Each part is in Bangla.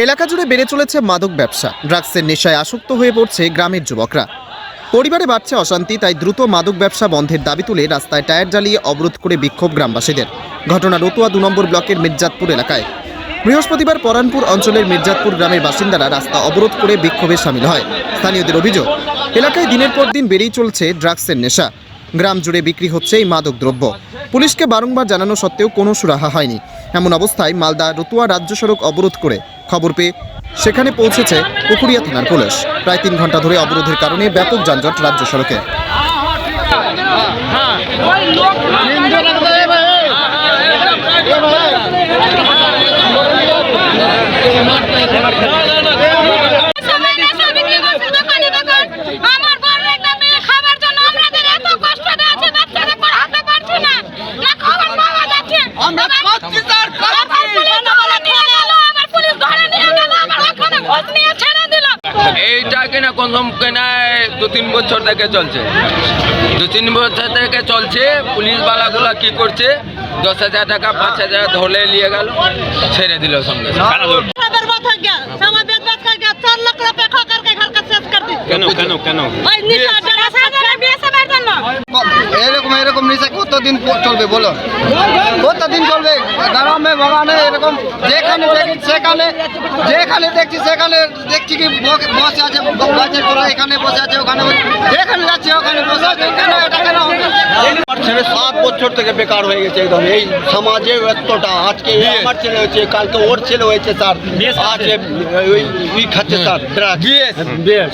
এলাকা জুড়ে বেড়ে চলেছে মাদক ব্যবসা। ড্রাগসের নেশায় আসক্ত হয়ে পড়ছে গ্রামের যুবকরা। পরিবারে বাড়ছে অশান্তি, তাই দ্রুত মাদক ব্যবসা বন্ধের দাবি তুলে রাস্তায় টায়ার জ্বালিয়ে অবরোধ করে বিক্ষোভ গ্রামবাসীদের। ঘটনা রতুয়া 2 নম্বর ব্লকের মির্জাতপুর এলাকায়। বৃহস্পতিবার পরানপুর অঞ্চলের মির্জাতপুর গ্রামের বাসিন্দারা রাস্তা অবরোধ করে বিক্ষোভে সামিল হয়। স্থানীয়দের অভিযোগ, এলাকায় দিনের পর দিন বেড়েই চলছে ড্রাগসের নেশা। গ্রাম জুড়ে বিক্রি হচ্ছে এই মাদক দ্রব্য। পুলিশকে বারংবার জানানো সত্ত্বেও কোনো সুরাহা হয়নি। এমন অবস্থায় মালদা রতুয়া রাজ্য সড়ক অবরোধ করে খবর পেয়ে সেখানে পৌঁছেছে পুকুরিয়া থানার পুলিশ। প্রায় 3 ঘন্টা ধরে অবরোধের কারণে ব্যাপক যানজট রাজ্য সড়কে। এইটা কিনা কনফার্ম কেনা 2-3 বছর থেকে চলছে। 2-3 বছর থেকে চলছে। পুলিশ বালাগুলা কি করছে, 10,000 টাকা 5,000 ধরে নিয়ে গেল, ছেড়ে দিল সঙ্গে। এরকম নেশা কতদিন চলবে বলো? কতদিন চলবে? গ্রামে বাগানে এরকম যেখানে দেখছি সেখানে দেখছি কি বসে আছে, গাছের তোরা এখানে বসে আছে, ওখানে যেখানে যাচ্ছে ওখানে বসে আছে। কেন এটা কেন? আমার ছেলে 7 বছর থেকে বেকার হয়ে গেছে একদম। এই সমাজে এতটা, আজকে আমার ছেলে হয়েছে, কালকে ওর ছেলে হয়েছে স্যার, আজকে ওই খাচ্ছে স্যার বেশ,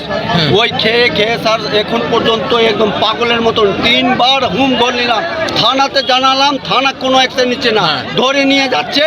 ওই খেয়ে স্যার এখন পর্যন্ত একদম পাগলের মতন 3 বার হুম ঘর নিলাম, থানাতে জানালাম, থানা কোনো অ্যাকশন নিচ্ছে না, ধরে নিয়ে যাচ্ছে।